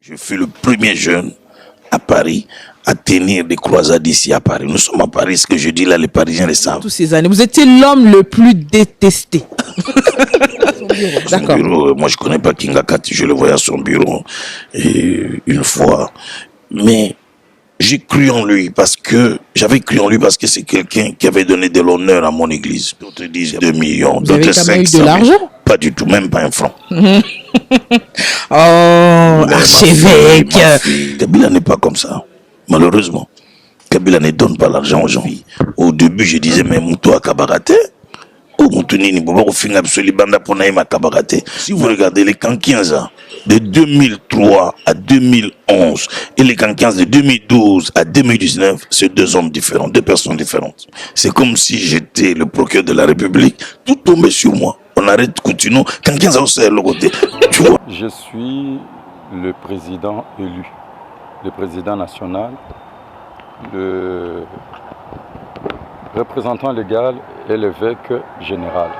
Je fus le premier jeune à Paris à tenir des croisades ici à Paris. Nous sommes à Paris, ce que je dis là, les Parisiens le savent. Toutes ces années, vous étiez l'homme le plus détesté. D'accord. Moi, je connais pas Kinga Kati, je le voyais à son bureau une fois. Mais j'ai cru en lui parce que c'est quelqu'un qui avait donné de l'honneur à mon église. D'autres disent 2 millions, d'autres 500 000. De l'argent? Pas du tout, même pas un franc. Oh, archevêque. Kabila n'est pas comme ça, malheureusement. Kabila ne donne pas l'argent aux gens. Au début, je disais, mais Moutou a Kabarate. Si vous regardez les Kankinza de 2003 à 2011 et les Kankinza de 2012 à 2019, c'est deux hommes différents, deux personnes différentes. C'est comme si j'étais le procureur de la République, tout tombait sur moi. On arrête continuons. Kankinza aussi est le côté. Tu vois. Je suis le président élu, le président national, le représentant légal et l'évêque général.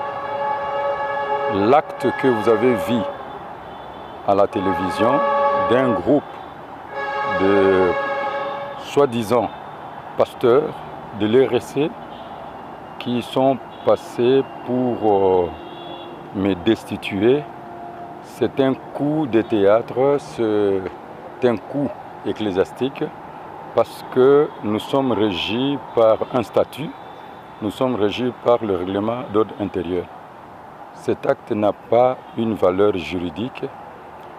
L'acte que vous avez vu à la télévision d'un groupe de soi-disant pasteurs de l'RSC qui sont passés pour me destituer, c'est un coup de théâtre, c'est un coup ecclésiastique parce que nous sommes régis par un statut, nous sommes régis par le règlement d'ordre intérieur. Cet acte n'a pas une valeur juridique,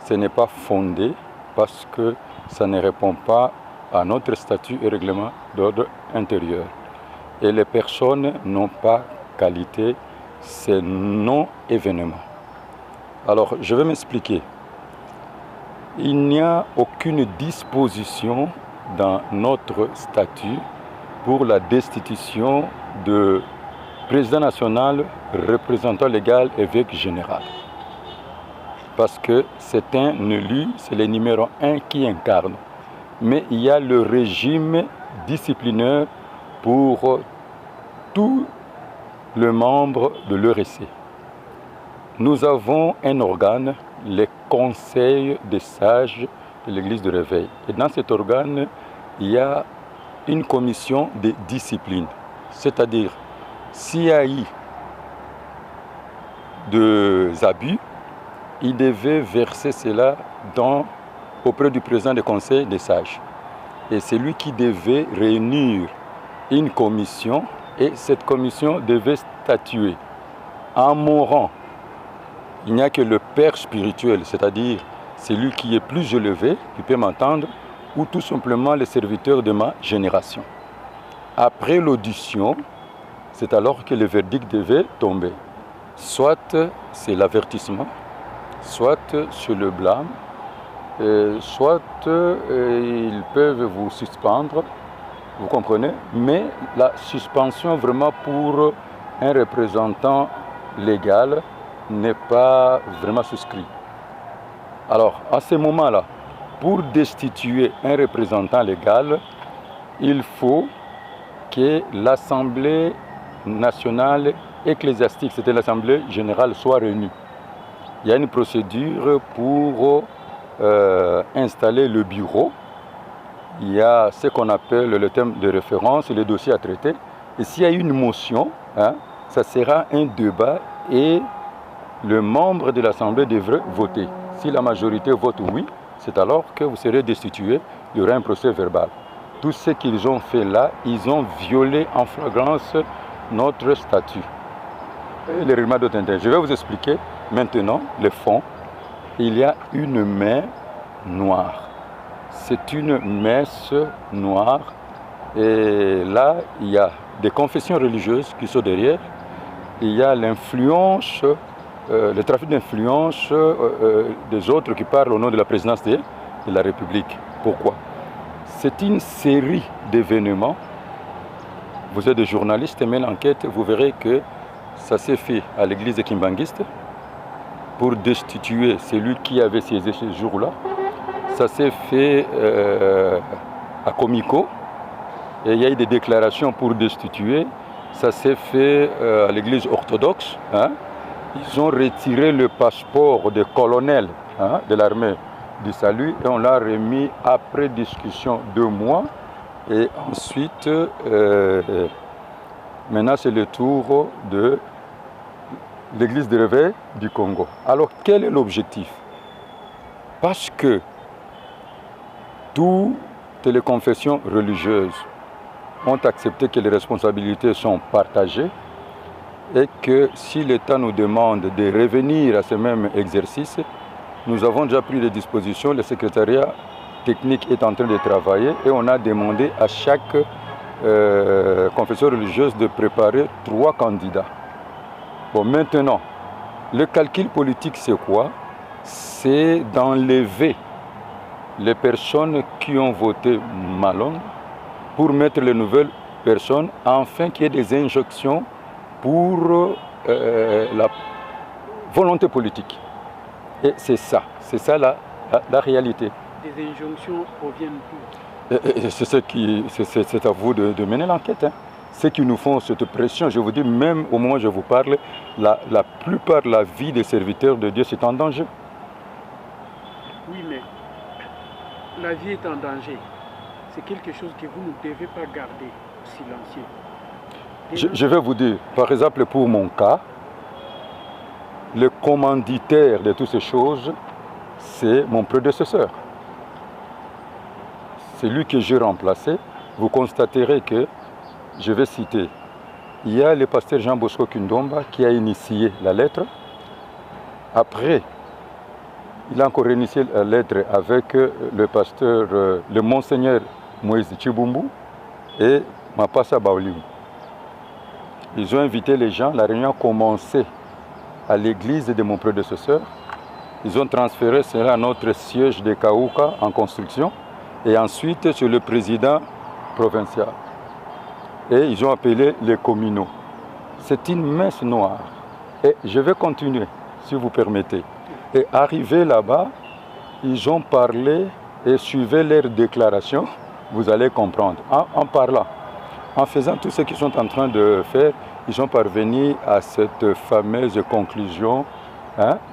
ce n'est pas fondé parce que ça ne répond pas à notre statut et règlement d'ordre intérieur. Et les personnes n'ont pas qualité, c'est non-événement. Alors, je vais m'expliquer. Il n'y a aucune disposition dans notre statut pour la destitution de président national, représentant légal, évêque général. Parce que c'est un élu, c'est le numéro 1 qui incarne. Mais il y a le régime disciplinaire pour tous les membres de l'ERC. Nous avons un organe, le Conseil des sages de l'Église de Réveil. Et dans cet organe, il y a une commission de discipline. C'est-à-dire, s'il y a eu des abus, il devait verser cela auprès du président du Conseil des sages. Et c'est lui qui devait réunir une commission et cette commission devait statuer. En mourant, il n'y a que le père spirituel, c'est-à-dire celui qui est plus élevé, qui peut m'entendre, ou tout simplement les serviteurs de ma génération. Après l'audition, c'est alors que le verdict devait tomber. Soit c'est l'avertissement, soit c'est le blâme, soit ils peuvent vous suspendre, vous comprenez, mais la suspension vraiment pour un représentant légal n'est pas vraiment souscrit. Alors, à ce moment-là, pour destituer un représentant légal, il faut que l'Assemblée nationale ecclésiastique, c'était l'Assemblée générale, soit réunie. Il y a une procédure pour installer le bureau. Il y a ce qu'on appelle le thème de référence, les dossiers à traiter. Et s'il y a une motion, ça sera un débat et le membre de l'Assemblée devrait voter. Si la majorité vote oui, c'est alors que vous serez destitué, il y aura un procès verbal. Tout ce qu'ils ont fait là, ils ont violé en flagrance notre statut. Et le règlement d'ordre intérieur. Je vais vous expliquer maintenant le fond. Il y a une main noire. C'est une messe noire. Et là, il y a des confessions religieuses qui sont derrière. Il y a l'influence, le trafic d'influence des autres qui parlent au nom de la présidence de la République. Pourquoi? C'est une série d'événements. Vous êtes des journalistes, mais l'enquête, vous verrez que ça s'est fait à l'église de Kimbanguiste pour destituer celui qui avait siégé ce jour-là. Ça s'est fait à Comico et il y a eu des déclarations pour destituer. Ça s'est fait à l'église orthodoxe. Ils ont retiré le passeport des colonels de l'armée du salut et on l'a remis après discussion 2 mois. Et ensuite, maintenant c'est le tour de l'église de réveil du Congo. Alors quel est l'objectif? Parce que toutes les confessions religieuses ont accepté que les responsabilités sont partagées et que si l'État nous demande de revenir à ce même exercice, nous avons déjà pris des dispositions, le secrétariat technique est en train de travailler et on a demandé à chaque confession religieuse de préparer 3 candidats. Bon, maintenant, le calcul politique c'est quoi? C'est d'enlever les personnes qui ont voté Malonde pour mettre les nouvelles personnes afin qu'il y ait des injonctions pour la volonté politique. Et c'est ça la réalité. Des injonctions proviennent d'où? C'est à vous de mener l'enquête. Hein. Ceux qui nous font cette pression, je vous dis, même au moment où je vous parle, la plupart de la vie des serviteurs de Dieu, c'est en danger. Oui, mais la vie est en danger. C'est quelque chose que vous ne devez pas garder silencieux. Je vais vous dire, par exemple, pour mon cas, le commanditaire de toutes ces choses, c'est mon prédécesseur. C'est lui que j'ai remplacé. Vous constaterez que, je vais citer, il y a le pasteur Jean Bosco Kundomba qui a initié la lettre. Après, il a encore initié la lettre avec le pasteur, le monseigneur Moïse Chibumbu et Mapassa Baolim. Ils ont invité les gens, la réunion a commencé à l'église de mon prédécesseur. Ils ont transféré cela à notre siège de Kaouka en construction et ensuite sur le président provincial. Et ils ont appelé les communaux. C'est une messe noire. Et je vais continuer, si vous permettez. Et arrivé là-bas, ils ont parlé et suivez leurs déclarations, vous allez comprendre. En parlant, en faisant tout ce qu'ils sont en train de faire, ils sont parvenus à cette fameuse conclusion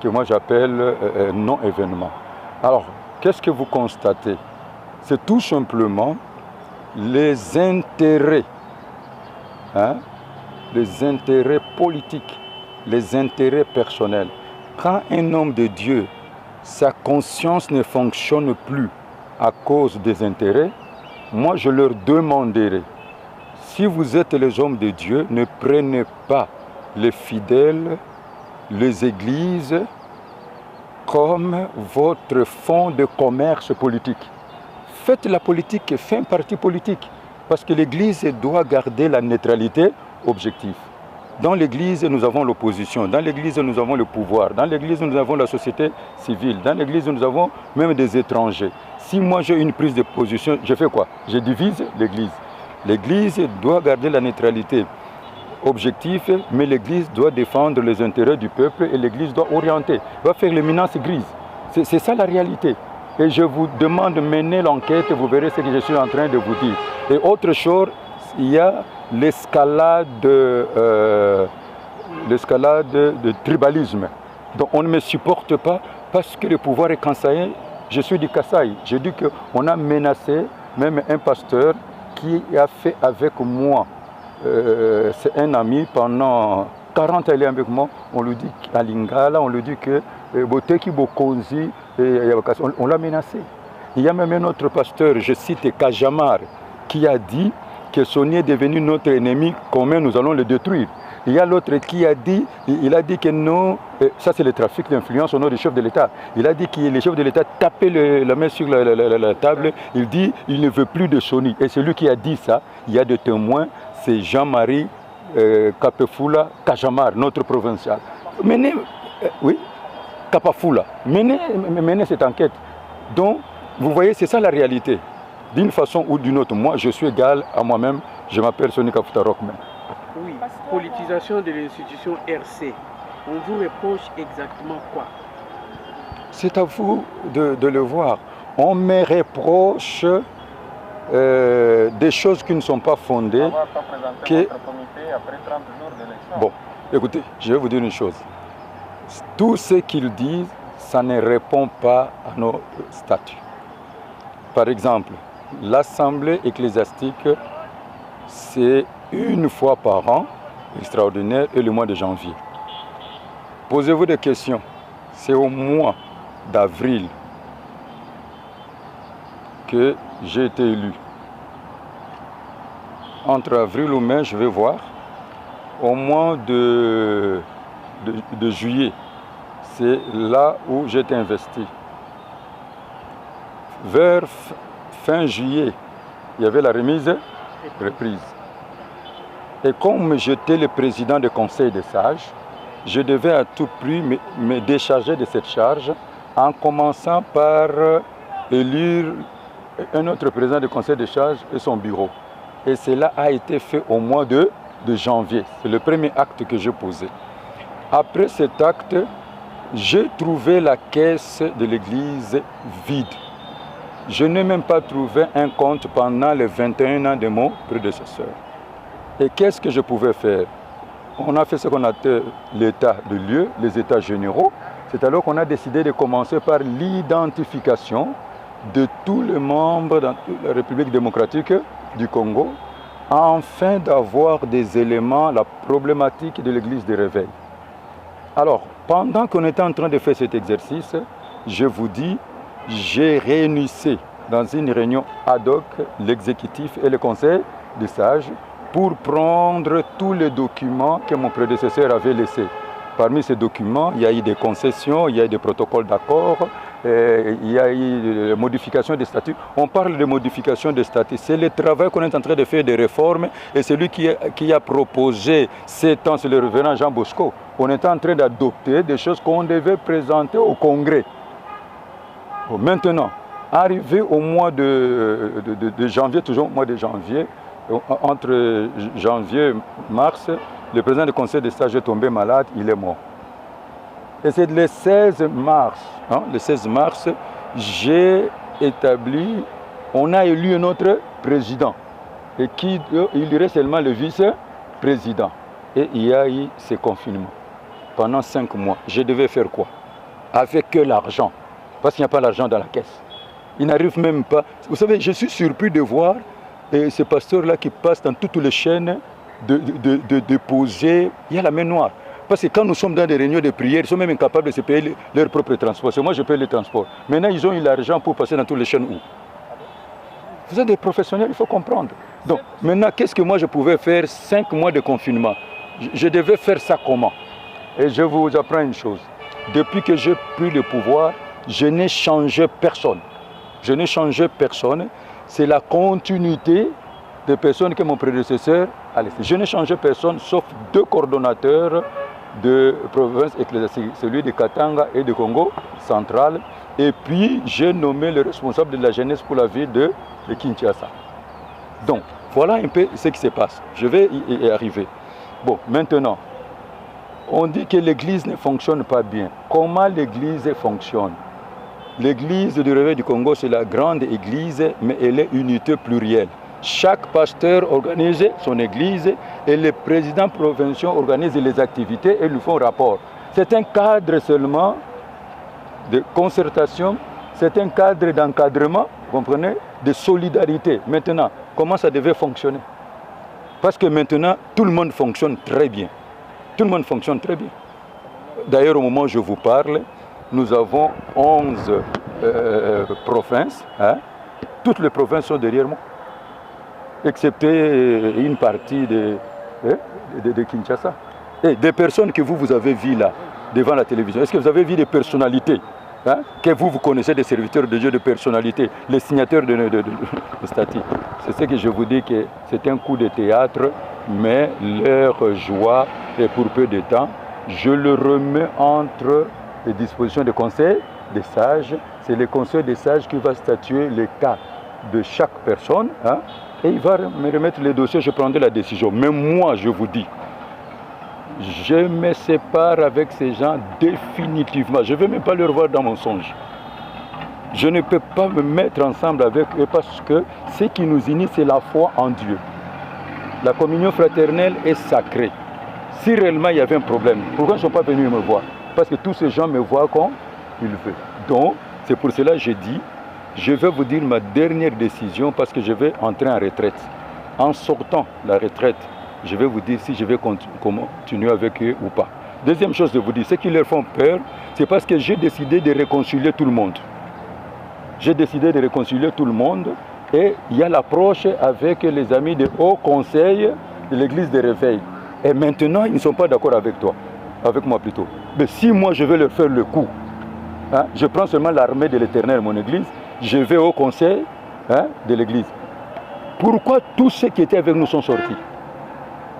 que moi j'appelle non-événement. Alors, qu'est-ce que vous constatez? C'est tout simplement les intérêts politiques, les intérêts personnels. Quand un homme de Dieu, sa conscience ne fonctionne plus à cause des intérêts, moi je leur demanderai, si vous êtes les hommes de Dieu, ne prenez pas les fidèles, les églises, comme votre fonds de commerce politique. Faites la politique, faites un parti politique. Parce que l'Église doit garder la neutralité objective. Dans l'Église, nous avons l'opposition. Dans l'Église, nous avons le pouvoir. Dans l'Église, nous avons la société civile. Dans l'Église, nous avons même des étrangers. Si moi j'ai une prise de position, je fais quoi? Je divise l'Église. L'Église doit garder la neutralité objective, mais l'Église doit défendre les intérêts du peuple et l'Église doit orienter, doit faire l'éminence grise. C'est ça la réalité. Et je vous demande de mener l'enquête, vous verrez ce que je suis en train de vous dire. Et autre chose, il y a l'escalade de tribalisme. Donc on ne me supporte pas parce que le pouvoir est kansayé. Je suis du Kasaï. J'ai dit qu'on a menacé même un pasteur qui a fait avec moi. C'est un ami pendant 40 ans, il est avec moi. On lui dit à Lingala, on lui dit que Boteki Bokonzi, on l'a menacé. Il y a même un autre pasteur, je cite Kajamar, qui a dit que Sony est devenu notre ennemi commun, nous allons le détruire. Il y a l'autre qui a dit, il a dit que non, ça c'est le trafic d'influence au nom du chef de l'État. Il a dit que le chef de l'État tapait la main sur la table, il dit il ne veut plus de Sony. Et celui qui a dit ça, il y a des témoins, c'est Jean-Marie Kapefula Kajamar, notre provincial. Menez, oui, Kapafula, menez cette enquête. Donc, vous voyez, c'est ça la réalité. D'une façon ou d'une autre, moi je suis égal à moi-même, je m'appelle Sony Kafuta Rockman. Oui, politisation de l'institution RC. On vous reproche exactement quoi? C'est à vous de le voir. On me reproche des choses qui ne sont pas fondées. Bon, écoutez, je vais vous dire une chose. Tout ce qu'ils disent, ça ne répond pas à nos statuts. Par exemple, l'Assemblée ecclésiastique, c'est une fois par an, extraordinaire, et le mois de janvier. Posez-vous des questions. C'est au mois d'avril que j'ai été élu. Entre avril ou mai, je vais voir. Au mois de juillet, c'est là où j'ai été investi. Vers fin juillet, il y avait la reprise. Et comme j'étais le président du Conseil des sages, je devais à tout prix me décharger de cette charge en commençant par élire un autre président du Conseil des sages et son bureau. Et cela a été fait au mois de janvier. C'est le premier acte que j'ai posé. Après cet acte, j'ai trouvé la caisse de l'église vide. Je n'ai même pas trouvé un compte pendant les 21 ans de mon prédécesseur. Et qu'est-ce que je pouvais faire? On a fait ce qu'on appelle l'état de lieu, les états généraux. C'est alors qu'on a décidé de commencer par l'identification de tous les membres dans toute la République démocratique du Congo, afin d'avoir des éléments, la problématique de l'église de réveil. Alors, pendant qu'on était en train de faire cet exercice, je vous dis, j'ai réunissé dans une réunion ad hoc l'exécutif et le conseil des sages pour prendre tous les documents que mon prédécesseur avait laissés. Parmi ces documents, il y a eu des concessions, il y a eu des protocoles d'accord, il y a eu des modifications des statuts. On parle de modification des statuts. C'est le travail qu'on est en train de faire des réformes et celui qui a proposé 7 ans, c'est le révérend Jean Bosco. On est en train d'adopter des choses qu'on devait présenter au Congrès. Bon, maintenant, arrivé au mois de janvier, toujours au mois de janvier, entre janvier et mars, le président du conseil des sages est tombé malade, il est mort. Et c'est le 16 mars, j'ai établi, on a élu un autre président, et il reste seulement le vice-président. Et il y a eu ce confinement. Pendant 5 mois, je devais faire quoi? Avec que l'argent, parce qu'il n'y a pas l'argent dans la caisse. Il n'arrive même pas. Vous savez, je suis surpris de voir ces pasteurs-là qui passent dans toutes les chaînes de déposer. Il y a la main noire. Parce que quand nous sommes dans des réunions de prière, ils sont même incapables de se payer leur propre transport. Moi, je paye les transports. Maintenant, ils ont eu l'argent pour passer dans toutes les chaînes où? Vous êtes des professionnels, il faut comprendre. Donc, maintenant, qu'est-ce que moi je pouvais faire 5 mois de confinement? Je devais faire ça comment? Et je vous apprends une chose. Depuis que j'ai pris le pouvoir, je n'ai changé personne. Je n'ai changé personne. C'est la continuité des personnes que mon prédécesseur a laissées. Je n'ai changé personne, sauf 2 coordonnateurs de province ecclésiastique, celui de Katanga et de Congo central. Et puis, j'ai nommé le responsable de la jeunesse pour la ville de Kinshasa. Donc, voilà un peu ce qui se passe. Je vais y arriver. Bon, maintenant, on dit que l'église ne fonctionne pas bien. Comment l'église fonctionne? L'église du Réveil du Congo, c'est la grande église, mais elle est unité plurielle. Chaque pasteur organise son église et les présidents provinciaux organisent les activités et nous font rapport. C'est un cadre seulement de concertation, c'est un cadre d'encadrement, vous comprenez, de solidarité. Maintenant, comment ça devait fonctionner? Parce que maintenant, tout le monde fonctionne très bien. Tout le monde fonctionne très bien. D'ailleurs, au moment où je vous parle, nous avons 11 provinces. Hein? Toutes les provinces sont derrière moi, excepté une partie de Kinshasa. Et des personnes que vous avez vues là, devant la télévision, est-ce que vous avez vu des personnalités que vous connaissez, des serviteurs de Dieu de personnalité, les signataires de statuts? C'est ce que je vous dis, que c'est un coup de théâtre, mais leur joie est pour peu de temps. Je le remets entre les dispositions du conseil des sages. C'est le conseil des sages qui va statuer les cas de chaque personne. Et il va me remettre les dossiers, je prendrai la décision. Mais moi, je vous dis, je me sépare avec ces gens définitivement. Je ne vais même pas les revoir dans mon songe. Je ne peux pas me mettre ensemble avec eux parce que ce qui nous unit, c'est la foi en Dieu. La communion fraternelle est sacrée. Si réellement il y avait un problème, pourquoi ils ne sont pas venus me voir? Parce que tous ces gens me voient comme il veut. Donc, c'est pour cela que j'ai dit, je vais vous dire ma dernière décision parce que je vais entrer en retraite. En sortant la retraite, je vais vous dire si je vais continuer avec eux ou pas. Deuxième chose de vous dire, ce qui leur font peur, c'est parce que j'ai décidé de réconcilier tout le monde. J'ai décidé de réconcilier tout le monde et il y a l'approche avec les amis du Haut Conseil de l'Église de Réveil. Et maintenant, ils ne sont pas d'accord avec toi, avec moi plutôt. Mais si moi je vais leur faire le coup, hein, je prends seulement l'armée de l'Éternel, mon Église, je vais au Conseil de l'Église. Pourquoi tous ceux qui étaient avec nous sont sortis?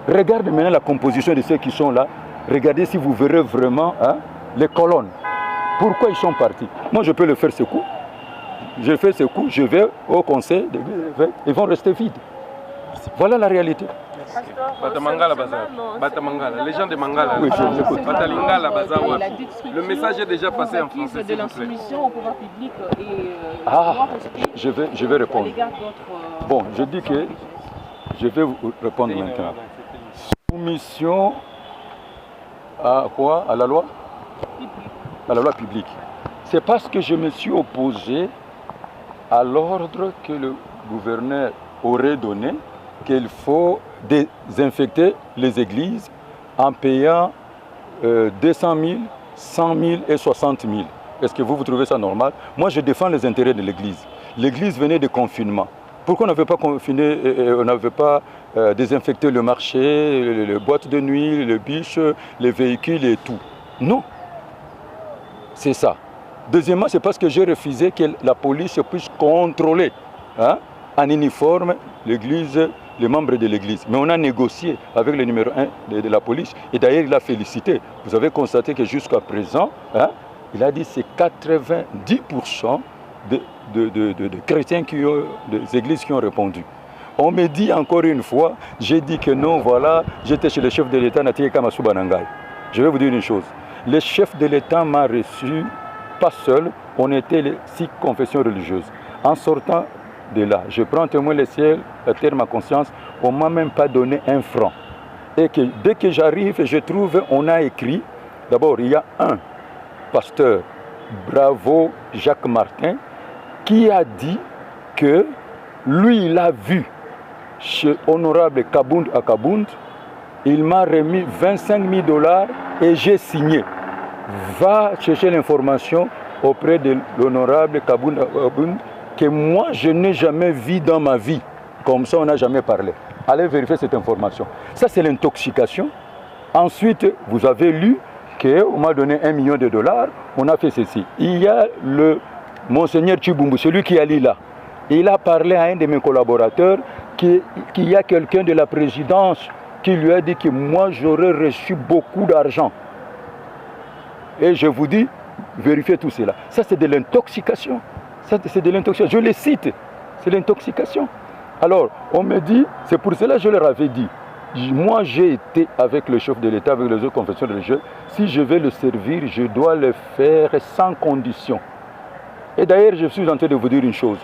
Regardez maintenant la composition de ceux qui sont là. Regardez si vous verrez vraiment les colonnes. Pourquoi ils sont partis? Moi, je peux le faire ce coup. Je fais ce coup, je vais au conseil, ils vont rester vides. Voilà la réalité. Batamangala Bazar. Batamangala. Les gens de Mangala. Oui, je l'écoute. Batalingala Bazar. Le message est déjà passé en français. De l'insoumission au pouvoir public et je vais répondre. Bon, je dis que je vais vous répondre maintenant. Soumission à quoi? À la loi? À la loi publique. C'est parce que je me suis opposé à l'ordre que le gouverneur aurait donné qu'il faut désinfecter les églises en payant 200 000, 100 000 et 60 000. Est-ce que vous trouvez ça normal? Moi, je défends les intérêts de l'église. L'église venait de confinement. Pourquoi on n'avait pas confiné, on n'avait pas désinfecté le marché, les boîtes de nuit, les biches, les véhicules et tout? Non. C'est ça. Deuxièmement, c'est parce que j'ai refusé que la police puisse contrôler en uniforme l'église, les membres de l'église. Mais on a négocié avec le numéro 1 de la police. Et d'ailleurs, il a félicité. Vous avez constaté que jusqu'à présent, il a dit que c'est 90% de chrétiens, des églises qui ont répondu. On me dit encore une fois, j'ai dit que non, voilà, j'étais chez le chef de l'État, Natie Kamasuba Nangai. Je vais vous dire une chose. Le chef de l'État m'a reçu, pas seul, on était les 6 confessions religieuses. En sortant de là, je prends témoin le ciel, la terre, ma conscience, on ne m'a même pas donné un franc. Et que dès que j'arrive, je trouve, on a écrit, d'abord, il y a un pasteur, Bravo Jacques Martin, qui a dit que lui, il a vu chez Honorable Kabound à Kabound, il m'a remis 25 000 $ et j'ai signé. Va chercher l'information auprès de l'Honorable Kabound à Kabound que moi, je n'ai jamais vu dans ma vie. Comme ça, on n'a jamais parlé. Allez vérifier cette information. Ça, c'est l'intoxication. Ensuite, vous avez lu qu'on m'a donné $1 million, on a fait ceci. Il y a le Monseigneur Chibumbu, celui qui est allé là. Il a parlé à un de mes collaborateurs qu'il y a quelqu'un de la présidence qui lui a dit que moi, j'aurais reçu beaucoup d'argent. Et je vous dis, vérifiez tout cela. Ça, c'est de l'intoxication. C'est de l'intoxication. Je les cite. C'est l'intoxication. Alors, on me dit, c'est pour cela que je leur avais dit, moi, j'ai été avec le chef de l'État, avec les autres confessions religieuses. Si je vais le servir, je dois le faire sans condition. Et d'ailleurs, je suis en train de vous dire une chose.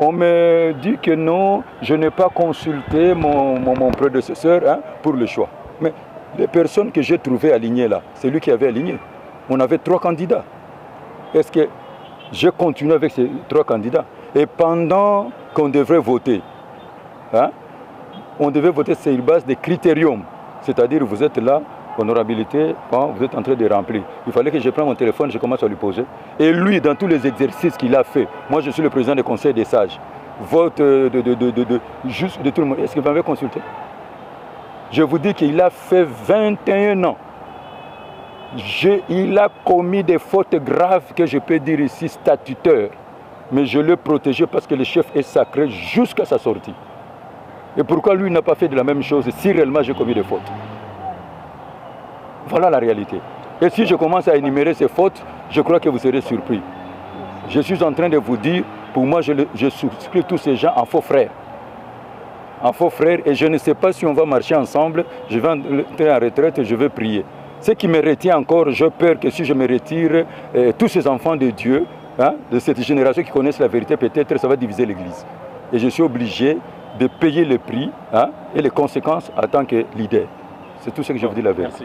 On me dit que non, je n'ai pas consulté mon prédécesseur pour le choix. Mais les personnes que j'ai trouvées alignées là, c'est lui qui avait aligné. On avait 3 candidats. Est-ce que j'ai continué avec ces 3 candidats? Et pendant qu'on devrait voter, on devait voter sur base des critériums. C'est-à-dire, vous êtes là, honorabilité, vous êtes en train de remplir. Il fallait que je prenne mon téléphone, je commence à lui poser. Et lui, dans tous les exercices qu'il a fait, moi je suis le président du conseil des sages, vote juste de tout le monde. Est-ce qu'il m'avait consulté? Je vous dis qu'il a fait 21 ans. Il a commis des fautes graves que je peux dire ici statutaires. Mais je l'ai protégé parce que le chef est sacré jusqu'à sa sortie. Et pourquoi lui n'a pas fait de la même chose si réellement j'ai commis des fautes? Voilà la réalité. Et si je commence à énumérer ces fautes, je crois que vous serez surpris. Je suis en train de vous dire, pour moi, je souscris tous ces gens en faux frères. En faux frères, et je ne sais pas si on va marcher ensemble, je vais entrer en retraite et je vais prier. Ce qui me retient encore, j'ai peur que si je me retire, tous ces enfants de Dieu, de cette génération qui connaissent la vérité, peut-être ça va diviser l'Église. Et je suis obligé de payer le prix et les conséquences en tant que leader. C'est tout ce que je vous dis la vérité.